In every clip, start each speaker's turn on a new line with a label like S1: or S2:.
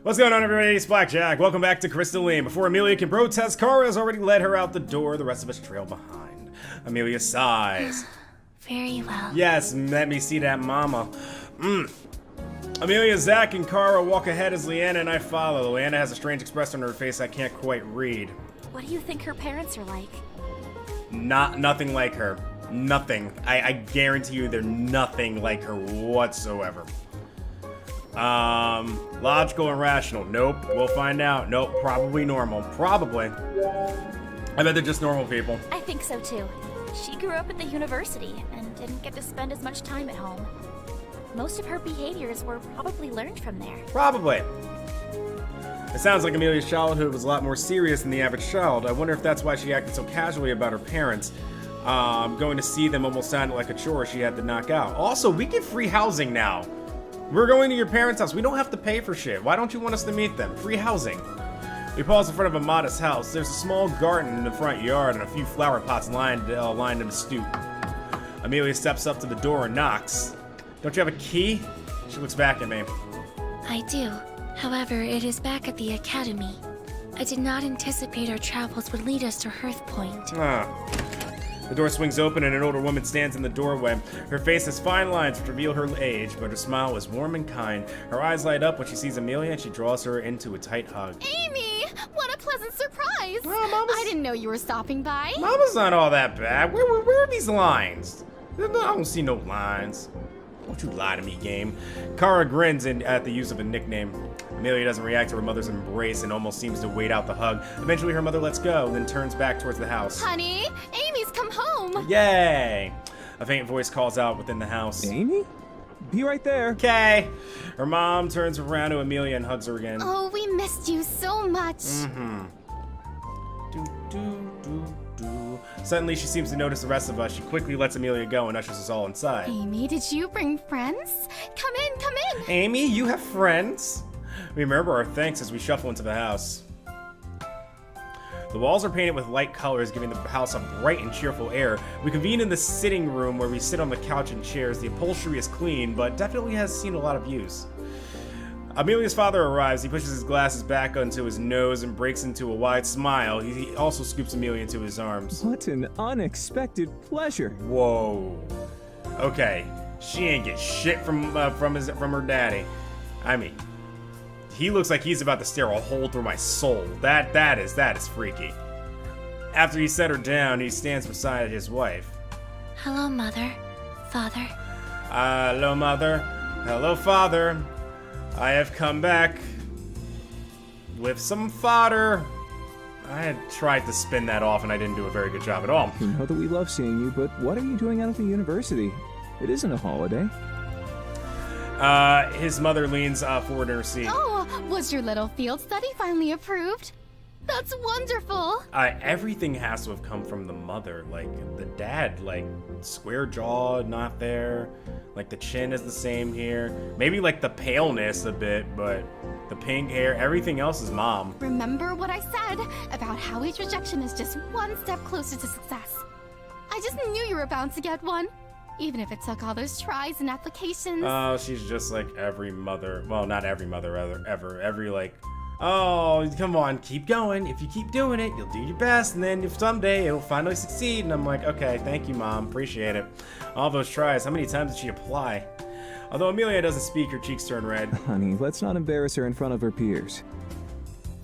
S1: What's going on, everybody? It's Blackjack. Welcome back to Crystalline. Before Amelia can protest, Kara has already led her out the door. The rest of us trail behind. Amelia sighs.
S2: Very well.
S1: Yes, let me see that mama. Amelia, Zack, and Kara walk ahead as Leanna and I follow. Leanna has a strange expression on her face I can't quite read.
S2: What do you think her parents are like?
S1: Nothing like her. Nothing. I guarantee you they're nothing like her whatsoever. Logical and rational. Nope. We'll find out. Nope. Probably normal. Probably. I bet they're just normal people.
S2: I think so too. She grew up at the university and didn't get to spend as much time at home. Most of her behaviors were probably learned from there.
S1: Probably. It sounds like Amelia's childhood was a lot more serious than the average child. I wonder if that's why she acted so casually about her parents. Going to see them almost sounded like a chore she had to knock out. Also, we get free housing now. We're going to your parents' house. We don't have to pay for shit. Why don't you want us to meet them? Free housing. We pause in front of a modest house. There's a small garden in the front yard and a few flower pots lined in a stoop. Amelia steps up to the door and knocks. Don't you have a key? She looks back at me.
S2: I do. However, it is back at the academy. I did not anticipate our travels would lead us to Hearth Point.
S1: The door swings open and an older woman stands in the doorway. Her face has fine lines which reveal her age, but her smile is warm and kind. Her eyes light up when she sees Amelia and she draws her into a tight hug.
S3: Amy! What a pleasant surprise!
S1: Oh,
S3: I didn't know you were stopping by.
S1: Mama's not all that bad. Where are these lines? I don't see no lines. Don't you lie to me, game. Kara grins at the use of a nickname. Amelia doesn't react to her mother's embrace and almost seems to wait out the hug. Eventually her mother lets go, then turns back towards the house.
S3: Honey, Amy's come home!
S1: Yay! A faint voice calls out within the house.
S4: Amy? Be right there.
S1: Okay. Her mom turns around to Amelia and hugs her again.
S3: Oh, we missed you so much.
S1: Suddenly, she seems to notice the rest of us. She quickly lets Amelia go and ushers us all inside.
S3: Amy, did you bring friends? Come in, come in!
S1: Amy, you have friends? We remember our thanks as we shuffle into the house. The walls are painted with light colors, giving the house a bright and cheerful air. We convene in the sitting room where we sit on the couch and chairs. The upholstery is clean, but definitely has seen a lot of use. Amelia's father arrives. He pushes his glasses back onto his nose and breaks into a wide smile. He also scoops Amelia into his arms.
S4: What an unexpected pleasure.
S1: Whoa. Okay, she ain't get shit from her daddy. I mean, he looks like he's about to stare a hole through my soul. That is freaky. After he set her down, he stands beside his wife.
S2: Hello, Mother. Father.
S1: Hello, Mother. Hello, Father. I have come back with some fodder. I had tried to spin that off and I didn't do a very good job at all.
S4: You know that we love seeing you, but what are you doing out of the university? It isn't a holiday.
S1: His mother leans forward in her seat.
S3: Oh, was your little field study finally approved? That's wonderful!
S1: Everything has to have come from the mother. Like, the dad, like, square jaw, not there. Like, the chin is the same here. Maybe, like, the paleness a bit, but the pink hair, everything else is mom.
S3: Remember what I said about how each rejection is just one step closer to success. I just knew you were bound to get one. Even if it took all those tries and applications.
S1: Oh, she's just like every mother. Well, not every mother, ever. Every, like, oh, come on, keep going. If you keep doing it, you'll do your best, and then if someday it'll finally succeed. And I'm like, okay, thank you, Mom. Appreciate it. All those tries. How many times did she apply? Although Amelia doesn't speak, her cheeks turn red.
S4: Honey, let's not embarrass her in front of her peers.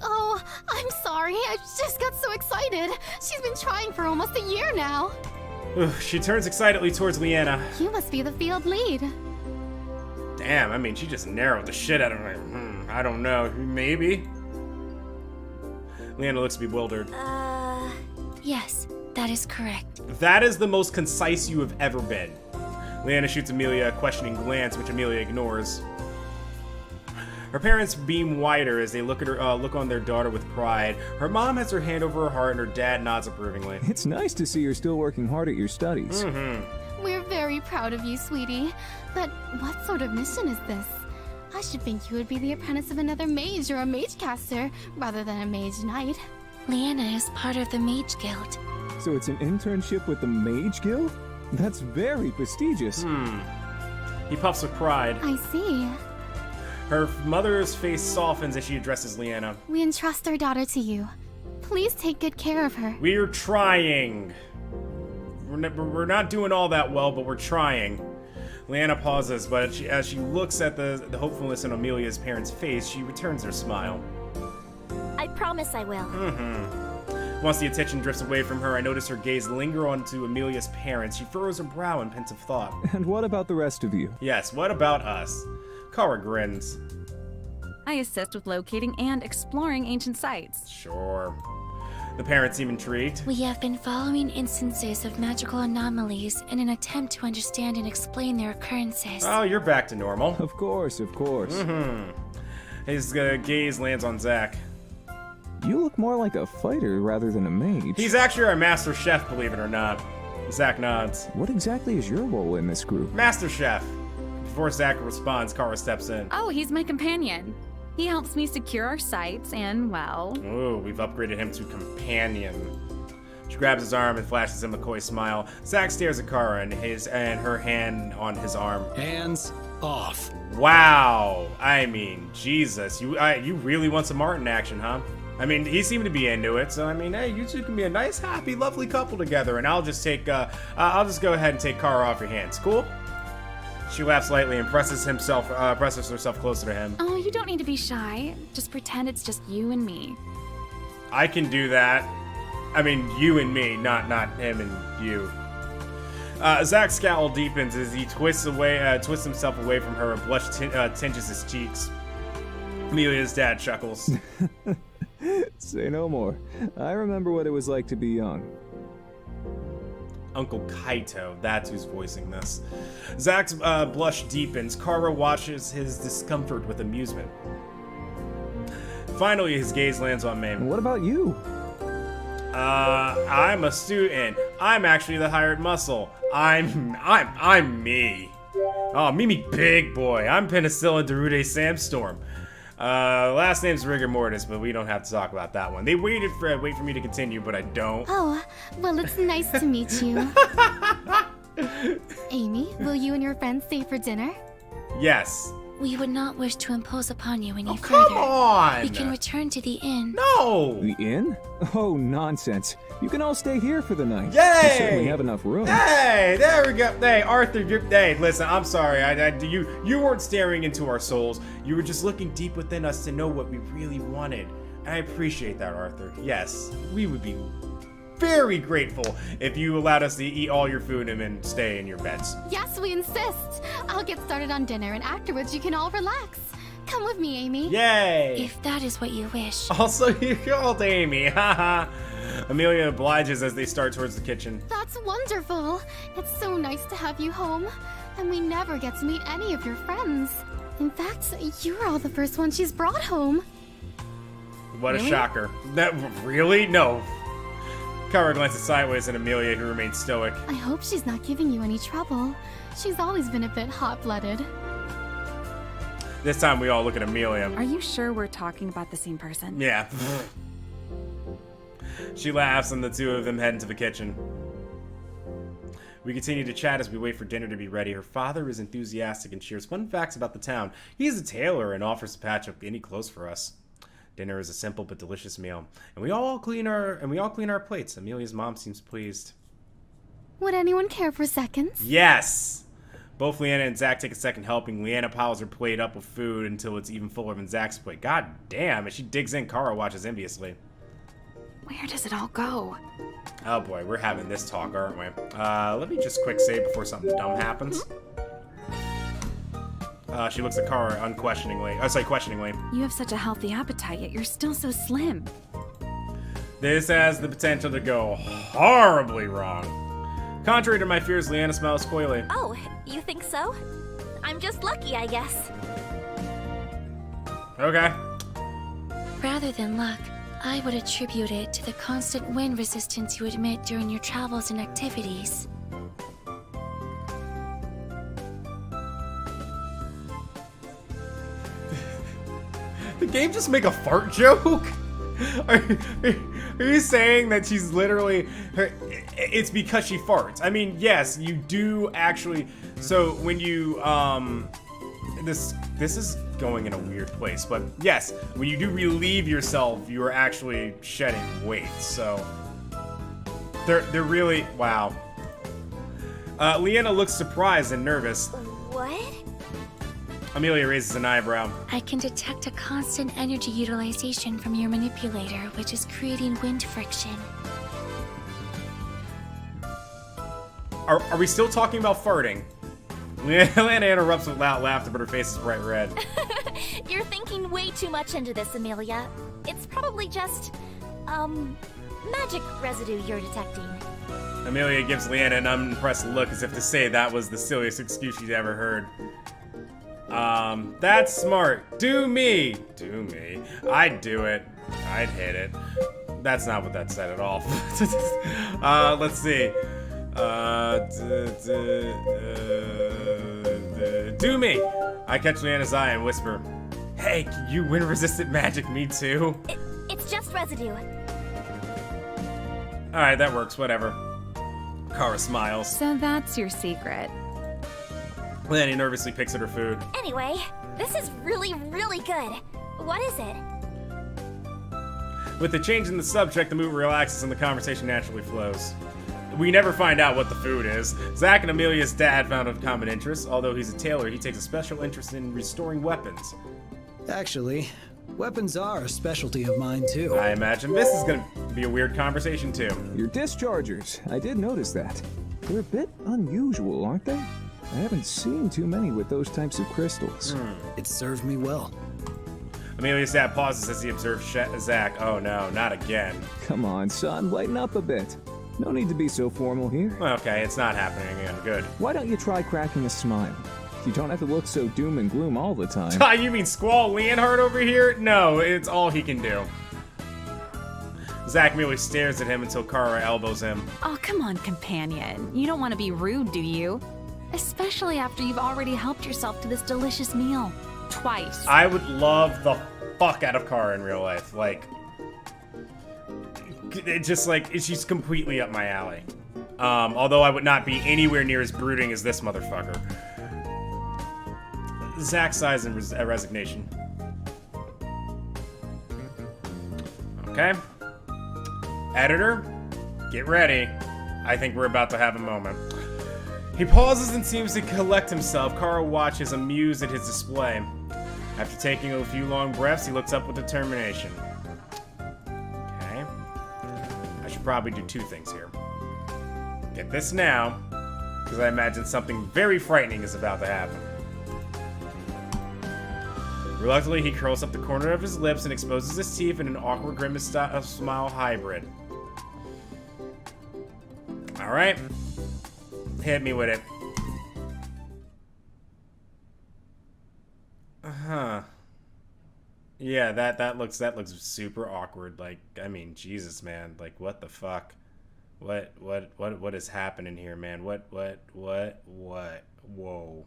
S3: Oh, I'm sorry. I just got so excited. She's been trying for almost a year now.
S1: She turns excitedly towards Leanna.
S3: You must be the field lead.
S1: Damn, I mean, she just narrowed the shit out of her. I don't know. Maybe? Leanna looks bewildered.
S2: Yes, that is correct.
S1: That is the most concise you have ever been. Leanna shoots Amelia a questioning glance, which Amelia ignores. Her parents beam wider as they look at her, look on their daughter with pride. Her mom has her hand over her heart, and her dad nods approvingly.
S4: It's nice to see you're still working hard at your studies.
S3: We're very proud of you, sweetie. But what sort of mission is this? I should think you would be the apprentice of another mage or a mage caster, rather than a mage knight.
S2: Leanna is part of the Mage Guild.
S4: So it's an internship with the Mage Guild? That's very prestigious.
S1: He puffs with pride.
S3: I see.
S1: Her mother's face softens as she addresses Leanna.
S3: We entrust our daughter to you. Please take good care of her.
S1: We're trying. We're not doing all that well, but we're trying. Leanna pauses, but as she looks at the hopefulness in Amelia's parents' face, she returns her smile.
S2: I promise I will.
S1: Once the attention drifts away from her, I notice her gaze linger onto Amelia's parents. She furrows her brow in pensive thought.
S4: And what about the rest of you?
S1: Yes, what about us? Kara grins.
S5: I assist with locating and exploring ancient sites.
S1: Sure. The parents seem intrigued.
S6: We have been following instances of magical anomalies in an attempt to understand and explain their occurrences.
S1: Oh, you're back to normal.
S4: Of course, of course.
S1: His gaze lands on Zack.
S4: You look more like a fighter rather than a mage.
S1: He's actually our master chef, believe it or not. Zack nods.
S4: What exactly is your role in this group?
S1: Master chef. Before Zack responds, Kara steps in.
S5: Oh, he's my companion. He helps me secure our sites and, well...
S1: Ooh, we've upgraded him to companion. She grabs his arm and flashes him a coy smile. Zack stares at Kara and her hand on his arm.
S7: Hands off.
S1: Wow. I mean, Jesus. You really want some art in action, huh? I mean, he seemed to be into it, so I mean, hey, you two can be a nice, happy, lovely couple together, and I'll just go ahead and take Kara off your hands. Cool? She laughs lightly and presses herself closer to him.
S5: Oh, you don't need to be shy. Just pretend it's just you and me.
S1: I can do that. I mean, you and me, not him and you. Zack's scowl deepens as he twists himself away from her and blush tinges his cheeks. Amelia's dad chuckles.
S4: Say no more. I remember what it was like to be young.
S1: Uncle Kaito, that's who's voicing this. Zack's blush deepens. Kara watches his discomfort with amusement. Finally, his gaze lands on me.
S4: And what about you?
S1: I'm a student. I'm actually the hired muscle. I'm me. Oh, me big boy. I'm Penicillin Derude Sandstorm. Last name's Rigor Mortis, but we don't have to talk about that one. They wait for me to continue, but I don't.
S3: Oh, well, it's nice to meet you. Amy, will you and your friends stay for dinner?
S1: Yes.
S6: We would not wish to impose upon you any
S1: Come
S6: further.
S1: on!
S6: We can return to the inn.
S1: No!
S4: The inn? Oh, nonsense. You can all stay here for the night.
S1: Yay!
S4: We certainly have enough room.
S1: Hey, there we go. Hey, Arthur, hey, listen, I'm sorry. You weren't staring into our souls. You were just looking deep within us to know what we really wanted. And I appreciate that, Arthur. Yes, we would be very grateful if you allowed us to eat all your food and then stay in your beds.
S3: Yes, we insist. I'll get started on dinner, and afterwards you can all relax. Come with me, Amy.
S1: Yay!
S6: If that is what you wish.
S1: Also, you called Amy. Haha. Amelia obliges as they start towards the kitchen.
S3: That's wonderful. It's so nice to have you home. And we never get to meet any of your friends. In fact, you're all the first one she's brought home.
S1: What a
S5: Really?
S1: shocker. That really? No. Kara glances sideways at Amelia, who remains stoic.
S3: I hope she's not giving you any trouble. She's always been a bit hot-blooded.
S1: This time we all look at Amelia.
S5: Are you sure we're talking about the same person?
S1: Yeah. She laughs and the two of them head into the kitchen. We continue to chat as we wait for dinner to be ready. Her father is enthusiastic and shares fun facts about the town. He is a tailor and offers to patch up any clothes for us. Dinner is a simple but delicious meal, and we all clean our plates. Amelia's mom seems pleased.
S3: Would anyone care for seconds?
S1: Yes! Both Leanna and Zack take a second helping. Leanna piles her plate up with food until it's even fuller than Zack's plate. God damn, as she digs in, Kara watches enviously.
S5: Where does it all go?
S1: Oh boy, we're having this talk, aren't we? Let me just quick save before something dumb happens. She looks at Kara questioningly.
S5: You have such a healthy appetite, yet you're still so slim.
S1: This has the potential to go horribly wrong. Contrary to my fears, Leanna smiles coyly.
S2: Oh, you think so? I'm just lucky, I guess.
S1: Okay.
S6: Rather than luck, I would attribute it to the constant wind resistance you admit during your travels and activities.
S1: The game just make a fart joke? Are you saying that she's literally... It's because she farts. I mean, yes, you do actually... So, when you, This is going in a weird place. But yes, when you do relieve yourself, you are actually shedding weight. So they're really, wow. Leanna looks surprised and nervous.
S2: What?
S1: Amelia raises an eyebrow.
S6: I can detect a constant energy utilization from your manipulator, which is creating wind friction.
S1: Are we still talking about farting? Leanna interrupts with loud laughter, but her face is bright red.
S2: You're thinking way too much into this, Amelia. It's probably just, magic residue you're detecting.
S1: Amelia gives Leanna an unimpressed look as if to say that was the silliest excuse she'd ever heard. That's smart. Do me. Do me. I'd do it. I'd hit it. That's not what that said at all. Let's see. Do me. I catch Leanna's eye and whisper, "Hey, can you wind-resistant magic me too?"
S2: It's just residue.
S1: Alright, that works. Whatever. Kara smiles.
S5: So that's your secret.
S1: Leanna nervously picks at her food.
S2: Anyway, this is really, really good. What is it?
S1: With the change in the subject, the mood relaxes and the conversation naturally flows. We never find out what the food is. Zack and Amelia's dad found a common interest. Although he's a tailor, he takes a special interest in restoring weapons.
S7: Actually, weapons are a specialty of mine, too.
S1: I imagine this is gonna be a weird conversation, too.
S4: Your dischargers. I did notice that. They're a bit unusual, aren't they? I haven't seen too many with those types of crystals.
S7: It served me well.
S1: Amelia's dad pauses as he observes Zack. Oh no, not again.
S4: Come on, son, lighten up a bit. No need to be so formal here.
S1: Okay, it's not happening again. Good.
S4: Why don't you try cracking a smile? You don't have to look so doom and gloom all the time.
S1: You mean Squall Leonhardt over here? No, it's all he can do. Zack merely stares at him until Kara elbows him.
S5: Oh, come on, companion. You don't want to be rude, do you? Especially after you've already helped yourself to this delicious meal. Twice.
S1: I would love the fuck out of Kara in real life. Like, it just like, she's completely up my alley. Although I would not be anywhere near as brooding as this motherfucker. Zack sighs in resignation. Okay. Editor, get ready. I think we're about to have a moment. He pauses and seems to collect himself. Kara watches, amused at his display. After taking a few long breaths, he looks up with determination. Okay. I should probably do two things here. Get this now, because I imagine something very frightening is about to happen. Reluctantly, he curls up the corner of his lips and exposes his teeth in an awkward grimace smile hybrid. Alright. Hit me with it. Huh. Yeah, that looks super awkward. Like, I mean, Jesus, man. Like, what the fuck? What is happening here, man? What? Whoa.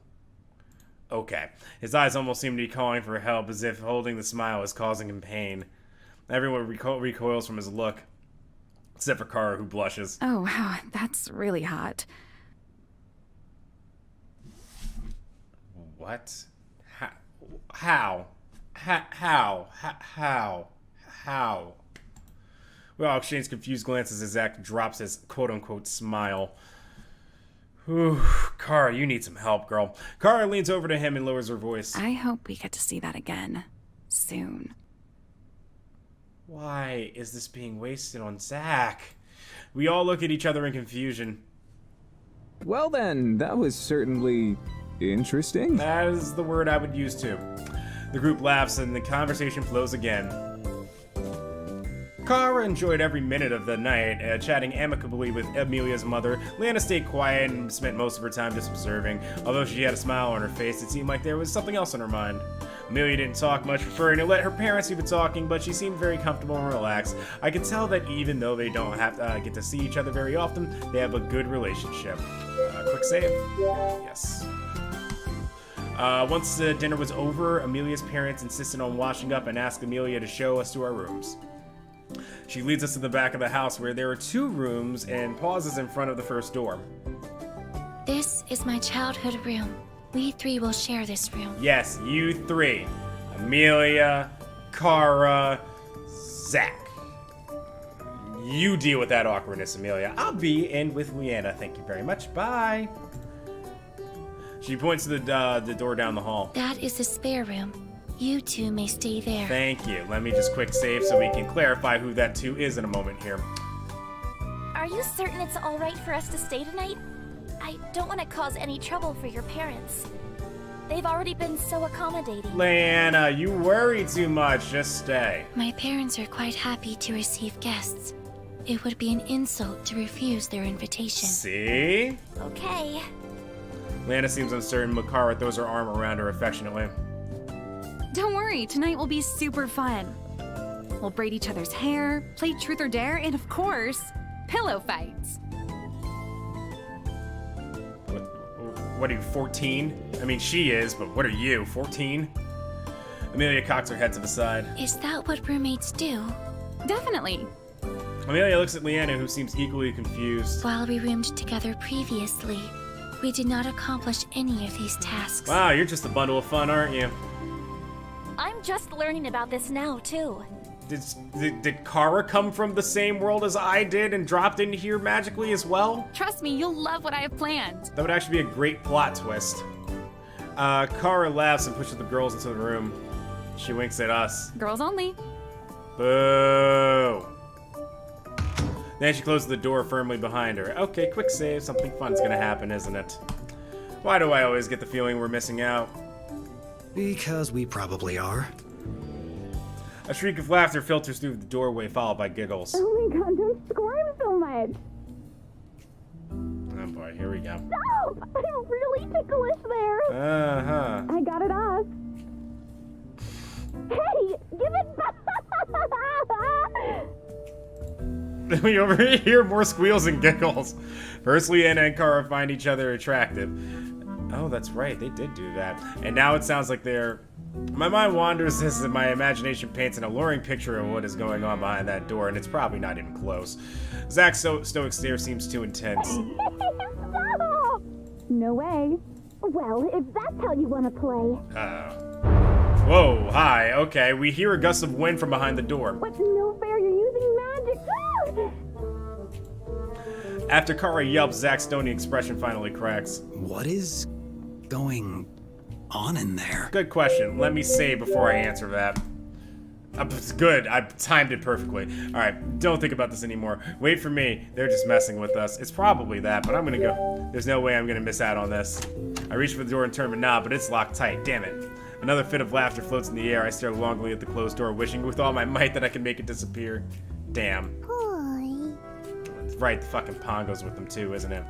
S1: Okay. His eyes almost seem to be calling for help, as if holding the smile is causing him pain. Everyone recoils from his look, except for Kara, who blushes.
S5: Oh, wow, that's really hot.
S1: What? How? We all exchange confused glances as Zack drops his quote-unquote smile. Whew, Kara, you need some help, girl. Kara leans over to him and lowers her voice.
S5: I hope we get to see that again. Soon.
S1: Why is this being wasted on Zack? We all look at each other in confusion.
S4: Well then, that was certainly interesting.
S1: That is the word I would use too. The group laughs and the conversation flows again. Kara enjoyed every minute of the night, chatting amicably with Amelia's mother. Leanna stayed quiet and spent most of her time just observing. Although she had a smile on her face, it seemed like there was something else on her mind. Amelia didn't talk much, preferring to let her parents do the talking, but she seemed very comfortable and relaxed. I could tell that even though they don't have to get to see each other very often, they have a good relationship. Quick save? Yes. Once the dinner was over, Amelia's parents insisted on washing up and asked Amelia to show us to our rooms. She leads us to the back of the house where there are two rooms and pauses in front of the first door.
S6: This is my childhood room. We three will share this room.
S1: Yes, you three. Amelia, Kara, Zack. You deal with that awkwardness, Amelia. I'll be in with Leanna. Thank you very much. Bye. She points to the door down the hall.
S6: That is the spare room. You two may stay there.
S1: Thank you. Let me just quick save so we can clarify who that two is in a moment here.
S2: Are you certain it's all right for us to stay tonight? I don't want to cause any trouble for your parents. They've already been so accommodating.
S1: Leanna, you worry too much. Just stay.
S6: My parents are quite happy to receive guests. It would be an insult to refuse their invitation.
S1: See?
S2: Okay.
S1: Leanna seems uncertain. Makara throws her arm around her affectionately.
S5: Don't worry, tonight will be super fun. We'll braid each other's hair, play truth or dare, and of course, pillow fights.
S1: What are you, 14? I mean, she is, but what are you, 14? Amelia cocks her head to the side.
S6: Is that what roommates do?
S5: Definitely.
S1: Amelia looks at Leanna, who seems equally confused.
S6: While we roomed together previously, we did not accomplish any of these tasks.
S1: Wow, you're just a bundle of fun, aren't you?
S2: I'm just learning about this now, too.
S1: Did Kara come from the same world as I did and dropped in here magically as well?
S5: Trust me, you'll love what I have planned.
S1: That would actually be a great plot twist. Kara laughs and pushes the girls into the room. She winks at us.
S5: Girls only.
S1: Boo! Then she closes the door firmly behind her. Okay, quick save. Something fun's gonna happen, isn't it? Why do I always get the feeling we're missing out?
S7: Because we probably are.
S1: A shriek of laughter filters through the doorway, followed by giggles.
S3: Oh my god, don't squirm so much!
S1: Oh boy, here we go.
S3: Stop! I'm really ticklish there!
S1: Uh-huh.
S3: I got it off. Hey! Give it back!
S1: We overhear more squeals and giggles. First, Leanna and Kara find each other attractive. Oh, that's right, they did do that. And now it sounds like they're... My mind wanders as my imagination paints an alluring picture of what is going on behind that door, and it's probably not even close. Zack's stoic stare seems too intense.
S3: Stop! No way. Well, if that's how you want to play.
S1: Whoa, hi, okay. We hear a gust of wind from behind the door.
S3: What's no fair? You're using magic.
S1: After Kara yelps, Zack's stony expression finally cracks.
S7: What is going on in there?
S1: Good question. Let me say before I answer that. It's good. I timed it perfectly. Alright, don't think about this anymore. Wait for me. They're just messing with us. It's probably that, but I'm gonna go. There's no way I'm gonna miss out on this. I reach for the door and turn the knob, but it's locked tight. Damn it. Another fit of laughter floats in the air. I stare longingly at the closed door, wishing with all my might that I can make it disappear. Damn. That's right, the fucking Pongo's with them too, isn't it?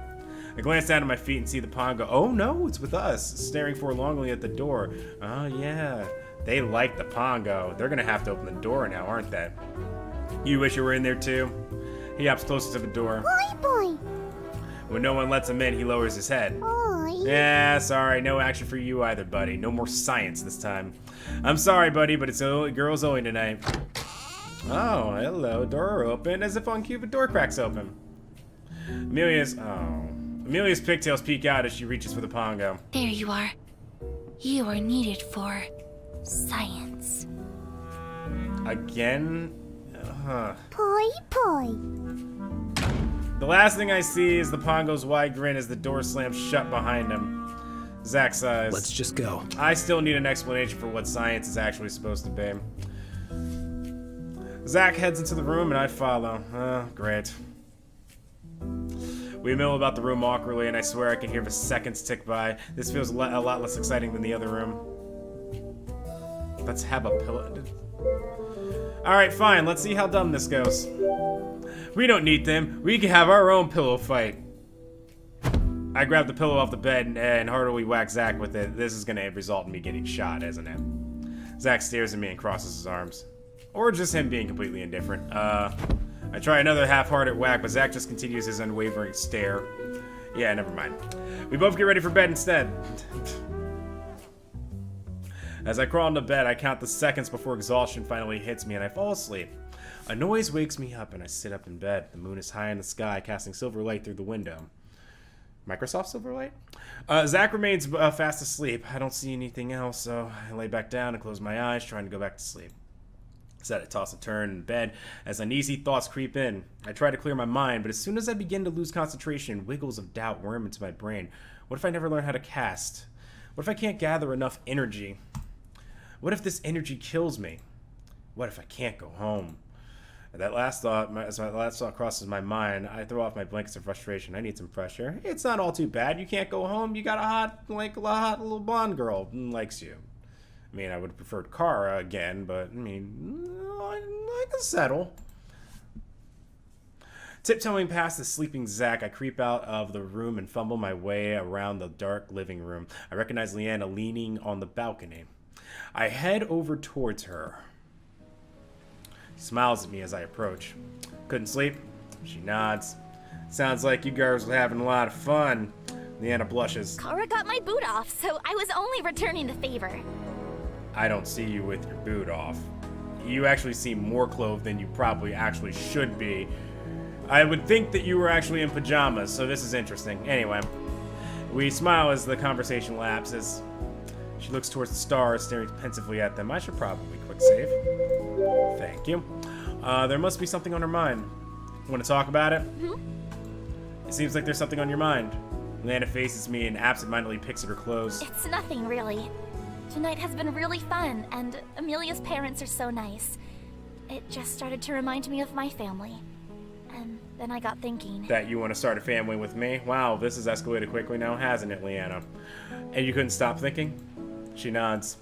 S1: I glance down at my feet and see the Pongo. Oh no, it's with us, staring forlornly at the door. Oh yeah, they like the Pongo. They're gonna have to open the door now, aren't they? You wish you were in there too? He hops closer to the door.
S3: Boy.
S1: When no one lets him in, he lowers his head. Yeah, sorry, no action for you either, buddy. No more science this time. I'm sorry, buddy, but it's girls only tonight. Oh, hello, door open, as if on cue, the door cracks open. Amelia's pigtails peek out as she reaches for the Pongo.
S6: There you are. You are needed for science.
S1: Again?
S3: Poi.
S1: The last thing I see is the Pongo's wide grin as the door slams shut behind him. Zack sighs.
S7: Let's just go.
S1: I still need an explanation for what science is actually supposed to be. Zack heads into the room and I follow. Great. We mill about the room awkwardly and I swear I can hear the seconds tick by. This feels a lot less exciting than the other room. Let's have a pillow. Alright, fine. Let's see how dumb this goes. We don't need them. We can have our own pillow fight. I grab the pillow off the bed and heartily whack Zack with it. This is gonna result in me getting shot, isn't it? Zack stares at me and crosses his arms. Or just him being completely indifferent. I try another half-hearted whack, but Zack just continues his unwavering stare. Yeah, never mind. We both get ready for bed instead. As I crawl into bed, I count the seconds before exhaustion finally hits me and I fall asleep. A noise wakes me up and I sit up in bed. The moon is high in the sky, casting silver light through the window. Microsoft Silverlight? Zack remains fast asleep. I don't see anything else, so I lay back down and close my eyes, trying to go back to sleep. Instead, I toss and turn in bed as uneasy thoughts creep in. I try to clear my mind, but as soon as I begin to lose concentration, wiggles of doubt worm into my brain. What if I never learn how to cast? What if I can't gather enough energy? What if this energy kills me? What if I can't go home? That last thought, as my last thought crosses my mind, I throw off my blankets of frustration. I need some fresh air. It's not all too bad. You can't go home. You got a hot little blonde girl who likes you. I mean, I would have preferred Kara again, but, I mean, I can settle. Tiptoeing past the sleeping Zack, I creep out of the room and fumble my way around the dark living room. I recognize Leanna leaning on the balcony. I head over towards her. She smiles at me as I approach. Couldn't sleep? She nods. Sounds like you girls were having a lot of fun. Leanna blushes.
S2: Kara got my boot off, so I was only returning the favor.
S1: I don't see you with your boot off. You actually seem more clothed than you probably actually should be. I would think that you were actually in pajamas, so this is interesting. Anyway, we smile as the conversation lapses. She looks towards the stars, staring pensively at them. I should probably quick save. Thank you. There must be something on her mind. Want to talk about it? It seems like there's something on your mind. Leanna faces me and absentmindedly picks at her clothes.
S2: It's nothing, really. Tonight has been really fun, and Amelia's parents are so nice. It just started to remind me of my family. And then I got thinking.
S1: That you want to start a family with me? Wow, this has escalated quickly now, hasn't it, Leanna? And you couldn't stop thinking? She nods.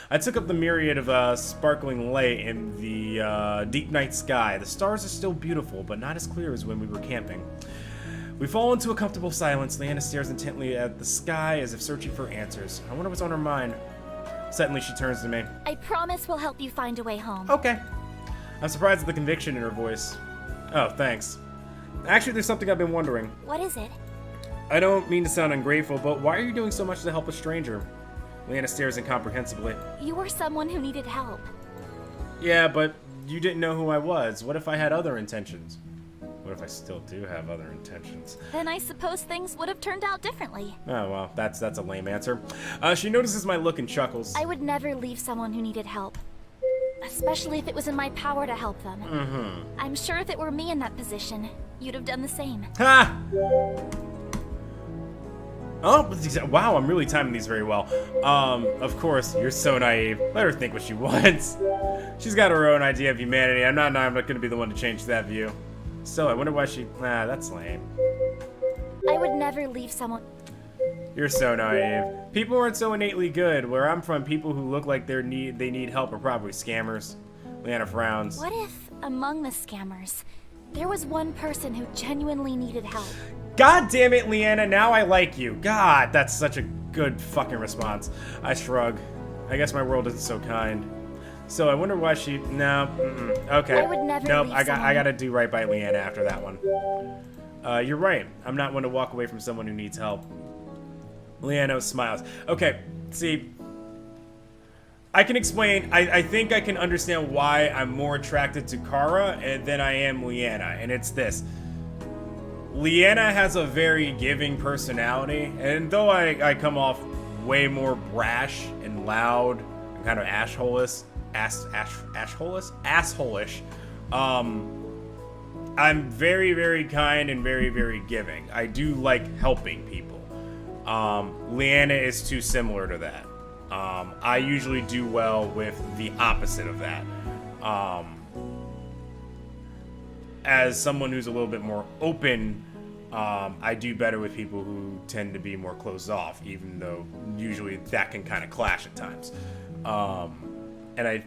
S1: I took up the myriad of sparkling light in the deep night sky. The stars are still beautiful, but not as clear as when we were camping. We fall into a comfortable silence. Leanna stares intently at the sky as if searching for answers. I wonder what's on her mind. Suddenly, she turns to me.
S2: I promise we'll help you find a way home.
S1: Okay. I'm surprised at the conviction in her voice. Oh, thanks. Actually, there's something I've been wondering.
S2: What is it?
S1: I don't mean to sound ungrateful, but why are you doing so much to help a stranger? Leanna stares incomprehensibly.
S2: You were someone who needed help.
S1: Yeah, but you didn't know who I was. What if I had other intentions? What if I still do have other intentions?
S2: Then I suppose things would have turned out differently.
S1: Oh, well, that's a lame answer. She notices my look and chuckles.
S2: I would never leave someone who needed help. Especially if it was in my power to help them. I'm sure if it were me in that position, you'd have done the same.
S1: Ha! Oh, wow, I'm really timing these very well. Of course, you're so naive. Let her think what she wants. She's got her own idea of humanity. I'm not going to be the one to change that view. So, I wonder why she... that's lame.
S2: I would never leave someone...
S1: You're so naive. People aren't so innately good. Where I'm from, people who look like they need help are probably scammers. Leanna frowns.
S2: What if, among the scammers, there was one person who genuinely needed help?
S1: God damn it, Leanna, now I like you. God, that's such a good fucking response. I shrug. I guess my world isn't so kind. So I wonder why she... No. Okay.
S2: I would never
S1: Nope,
S2: leave
S1: I
S2: someone.
S1: gotta do right by Leanna after that one. You're right. I'm not one to walk away from someone who needs help. Leanna smiles. Okay, see... I can explain... I think I can understand why I'm more attracted to Kara than I am Leanna, and it's this. Leanna has a very giving personality, and though I come off way more brash and loud and kind of asshole-ish, I'm very, very kind and very, very giving. I do like helping people. Leanna is too similar to that. I usually do well with the opposite of that. As someone who's a little bit more open, I do better with people who tend to be more closed off, even though usually that can kind of clash at times. And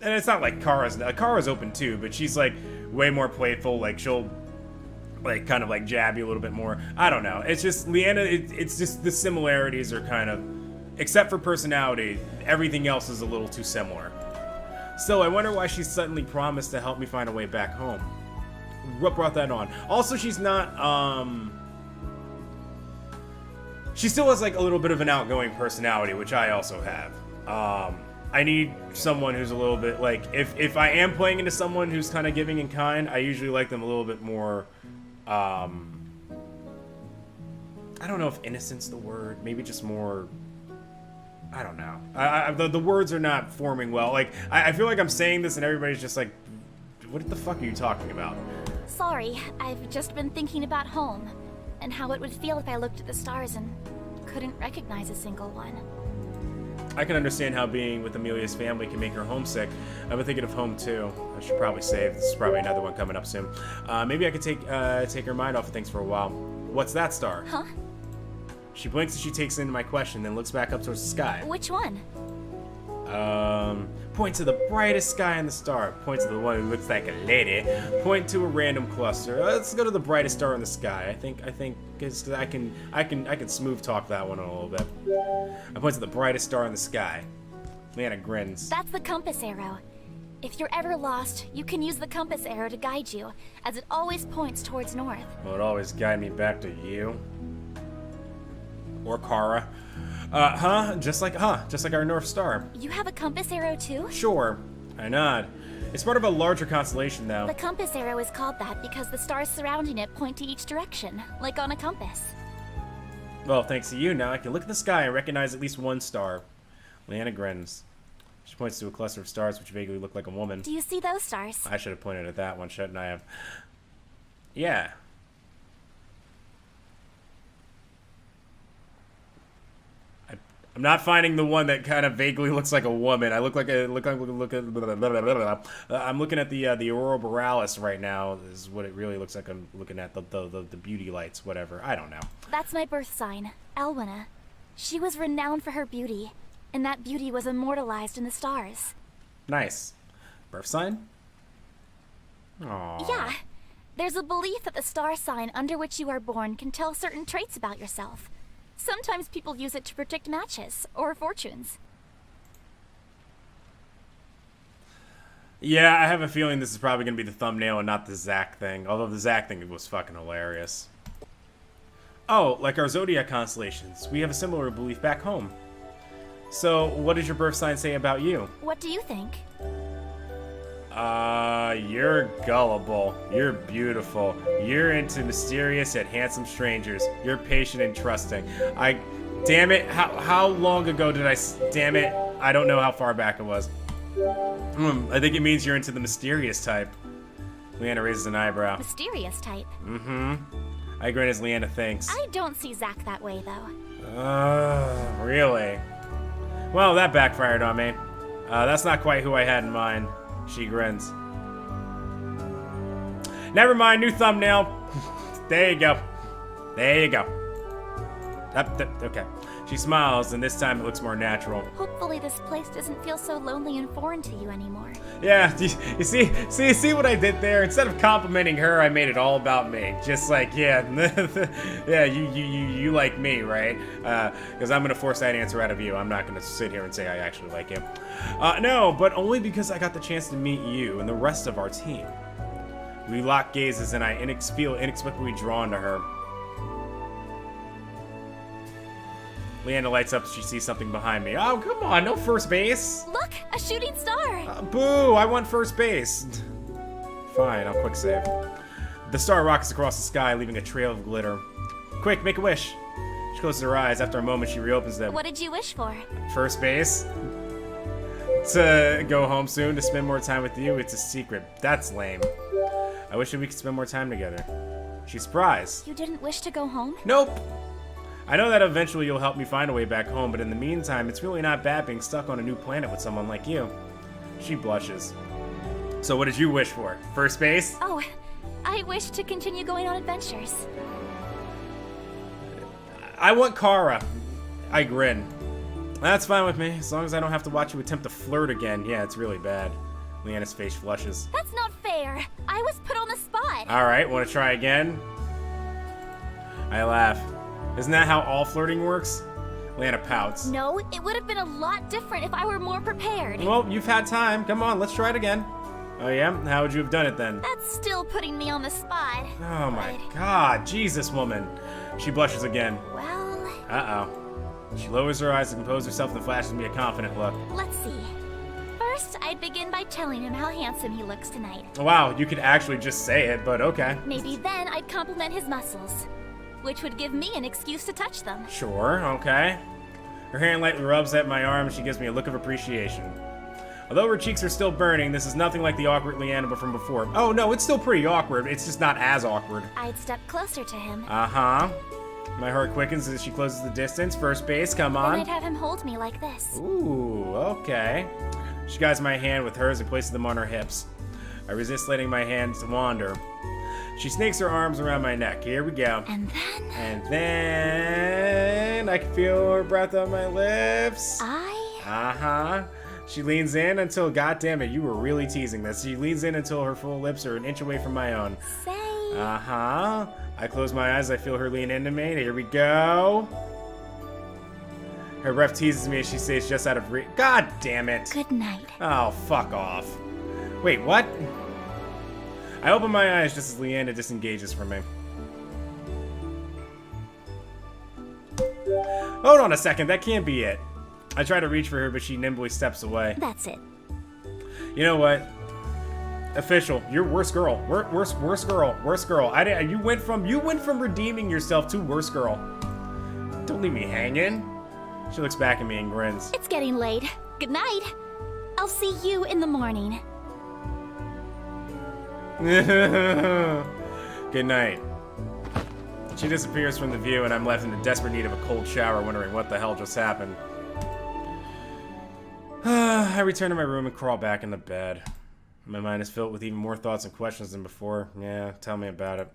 S1: it's not like Kara's open too, but she's like way more playful. Like she'll like kind of like jab you a little bit more. I don't know. It's just Leanna. It's just the similarities are kind of, except for personality, everything else is a little too similar. So I wonder why she suddenly promised to help me find a way back home. What brought that on? Also, she's not, she still has like a little bit of an outgoing personality, which I also have. I need someone who's a little bit like, if I am playing into someone who's kind of giving and kind, I usually like them a little bit more, I I don't know if innocent's the word. Maybe just more... I don't know. The words are not forming well. Like, I feel like I'm saying this and everybody's just like, what the fuck are you talking about?
S2: Sorry, I've just been thinking about home, and how it would feel if I looked at the stars and couldn't recognize a single one.
S1: I can understand how being with Amelia's family can make her homesick. I've been thinking of home too. I should probably save. This is probably another one coming up soon. Maybe I could take her mind off of things for a while. What's that star?
S2: Huh?
S1: She blinks as she takes in my question, then looks back up towards the sky.
S2: Which one?
S1: Point to the brightest sky in the star. Point to the one who looks like a lady. Point to a random cluster. Let's go to the brightest star in the sky. I think, cause I can smooth talk that one a little bit. I point to the brightest star in the sky. Leanna grins.
S2: That's the compass arrow. If you're ever lost, you can use the compass arrow to guide you, as it always points towards north.
S1: Will it always guide me back to you? Or Kara? Just like our North Star.
S2: You have a compass arrow too?
S1: Sure. I nod. It's part of a larger constellation, though.
S2: The compass arrow is called that because the stars surrounding it point to each direction, like on a compass.
S1: Well, thanks to you, now I can look at the sky and recognize at least one star. Leanna grins. She points to a cluster of stars which vaguely look like a woman.
S2: Do you see those stars?
S1: I should have pointed at that one, shouldn't I have? Yeah. I'm not finding the one that kind of vaguely looks like a woman. I'm looking at the aurora borealis right now. Is what it really looks like. I'm looking at the beauty lights, whatever. I don't know.
S2: That's my birth sign, Elwina. She was renowned for her beauty, and that beauty was immortalized in the stars.
S1: Nice. Birth sign? Aww.
S2: Yeah. There's a belief that the star sign under which you are born can tell certain traits about yourself. Sometimes people use it to predict matches or fortunes.
S1: Yeah, I have a feeling this is probably going to be the thumbnail and not the Zack thing. Although the Zack thing was fucking hilarious. Oh, like our zodiac constellations. We have a similar belief back home. So, what does your birth sign say about you?
S2: What do you think?
S1: You're gullible. You're beautiful. You're into mysterious yet handsome strangers. You're patient and trusting. Damn it, how long ago did damn it, I don't know how far back it was. I think it means you're into the mysterious type. Leanna raises an eyebrow.
S2: Mysterious type?
S1: Mm-hmm. I grin as Leanna thinks.
S2: I don't see Zack that way, though.
S1: Really? Well, that backfired on me. That's not quite who I had in mind. She grins. Never mind, new thumbnail. There you go. There you go. Okay. She smiles, and this time it looks more natural.
S2: Hopefully this place doesn't feel so lonely and foreign to you anymore.
S1: Yeah, you see what I did there? Instead of complimenting her, I made it all about me. Just like, yeah, yeah, you like me, right? Because I'm gonna force that answer out of you. I'm not gonna sit here and say I actually like you. No, but only because I got the chance to meet you and the rest of our team. We lock gazes, and I feel inexplicably drawn to her. Leanna lights up as she sees something behind me. Oh, come on, no first base.
S2: Look, a shooting star.
S1: Boo, I want first base. Fine, I'll quick save. The star rockets across the sky, leaving a trail of glitter. Quick, make a wish. She closes her eyes. After a moment, she reopens them.
S2: What did you wish for?
S1: First base. To go home soon, to spend more time with you. It's a secret. That's lame. I wish that we could spend more time together. She's surprised.
S2: You didn't wish to go home?
S1: Nope. I know that eventually you'll help me find a way back home, but in the meantime, it's really not bad being stuck on a new planet with someone like you. She blushes. So what did you wish for? First base?
S2: Oh, I wish to continue going on adventures.
S1: I want Kara. I grin. That's fine with me, as long as I don't have to watch you attempt to flirt again. Yeah, it's really bad. Leanna's face flushes.
S2: That's not fair. I was put on the spot.
S1: Alright, want to try again? I laugh. Isn't that how all flirting works? Leanna pouts.
S2: No, it would have been a lot different if I were more prepared.
S1: Well, you've had time. Come on, let's try it again. Oh yeah? How would you have done it then?
S2: That's still putting me on the spot.
S1: Oh my god, Jesus, woman. She blushes again.
S2: Well...
S1: Uh-oh. She lowers her eyes to compose herself and flashes me a confident look.
S2: Let's see. First, I'd begin by telling him how handsome he looks tonight.
S1: Wow, you could actually just say it, but okay.
S2: Maybe then I'd compliment his muscles. which would give me an excuse to touch them.
S1: Sure, okay. Her hand lightly rubs at my arm and she gives me a look of appreciation. Although her cheeks are still burning, this is nothing like the awkward Leanna from before. Oh no, it's still pretty awkward. It's just not as awkward.
S2: I'd step closer to him.
S1: Uh-huh. My heart quickens as she closes the distance. First base, come on.
S2: Then I'd have him hold me like this.
S1: Ooh, okay. She guides my hand with hers and places them on her hips. I resist letting my hands wander. She snakes her arms around my neck. Here we go.
S2: And then...
S1: And then... I can feel her breath on my lips. Uh-huh. She leans in until... God damn it, you were really teasing this. She leans in until her full lips are an inch away from my own.
S2: Say...
S1: Uh-huh. I close my eyes. I feel her lean into me. Here we go. Her breath teases me as she stays just out of reach. God damn it.
S2: Good night.
S1: Oh, fuck off. Wait, what? I open my eyes just as Leanna disengages from me. Hold on a second, that can't be it. I try to reach for her, but she nimbly steps away.
S2: That's it.
S1: You know what? Official, you're worst girl. Worst girl. Worst girl. You went from redeeming yourself to worst girl. Don't leave me hanging. She looks back at me and grins.
S2: It's getting late. Good night. I'll see you in the morning.
S1: Good night. She disappears from the view and I'm left in the desperate need of a cold shower, wondering what the hell just happened. I return to my room and crawl back into bed. My mind is filled with even more thoughts and questions than before. Yeah, tell me about it.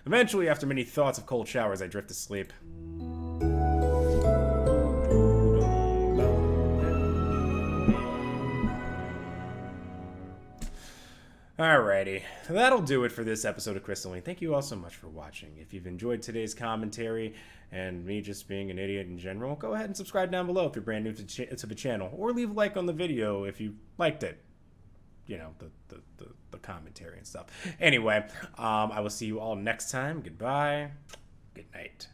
S1: Eventually, after many thoughts of cold showers, I drift to sleep. Alrighty, that'll do it for this episode of Crystalline. Thank you all so much for watching. If you've enjoyed today's commentary and me just being an idiot in general, go ahead and subscribe down below if you're brand new to the channel, or leave a like on the video if you liked it. You know, the commentary and stuff. Anyway, I will see you all next time. Goodbye. Good night.